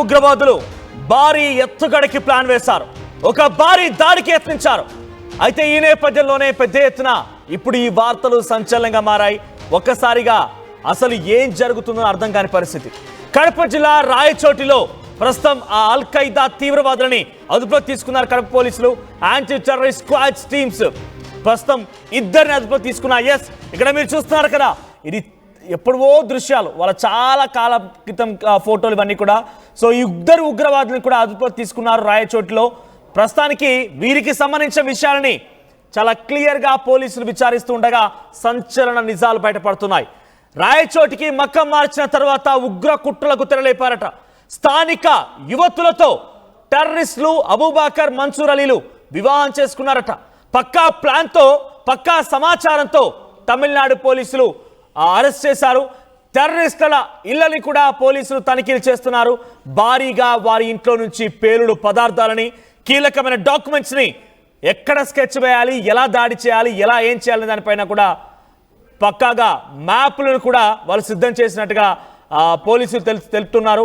ఉగ్రవాదులు భారీ ఎత్తుగడకి ప్లాన్ వేశారు. ఒక భారీ దాడికి యత్నించారు. అయితే ఈ నేపథ్యంలోనే పెద్ద ఎత్తున ఇప్పుడు ఈ వార్తలు సంచలనంగా మారాయి. ఒక్కసారిగా అసలు ఏం జరుగుతుందో అర్థం కాని పరిస్థితి. కడప జిల్లా రాయచోటిలో ప్రస్తుతం ఆ అల్ ఖైదా తీవ్రవాదులని అదుపులోకి తీసుకున్నారు కడప పోలీసులు. యాంటీ టెర్రరిస్ట్ స్క్వాడ్ టీమ్స్ ప్రస్తుతం ఇద్దరిని అదుపులో తీసుకున్నారు. ఎస్, ఇక్కడ మీరు చూస్తున్నారు కదా, ఇది ఎప్పుడో దృశ్యాలు, వాళ్ళ చాలా కాల క్రితం ఫోటోలు ఇవన్నీ కూడా. సో ఈ ఇద్దరు ఉగ్రవాదులను కూడా అదుపులో తీసుకున్నారు రాయచోటిలో. ప్రస్తుతానికి వీరికి సంబంధించిన విషయాలని చాలా క్లియర్గా పోలీసులు విచారిస్తూ ఉండగా సంచలన నిజాలు బయటపడుతున్నాయి. రాయచోటికి మక్కం మార్చిన తర్వాత ఉగ్ర కుట్రలకు తెరలేపారట. స్థానిక యువతులతో టెర్రరిస్టులు అబూబకర్, మన్సూర్ అలీలు వివాహం చేసుకున్నారట. పక్కా ప్లాన్తో, పక్కా సమాచారంతో తమిళనాడు పోలీసులు అరెస్ట్ చేశారు. టెర్రరిస్టుల ఇళ్లని కూడా పోలీసులు తనిఖీలు చేస్తున్నారు. భారీగా వారి ఇంట్లో నుంచి పేలుడు పదార్థాలని, కీలకమైన డాక్యుమెంట్స్ని ఎక్కడ స్కెచ్ వేయాలి, ఎలా దాడి చేయాలి, ఎలా ఏం చేయాలి దానిపైన కూడా పక్కాగా మ్యాప్లను కూడా వాళ్ళు సిద్ధం చేసినట్టుగా పోలీసులు తెలుపుతున్నారు.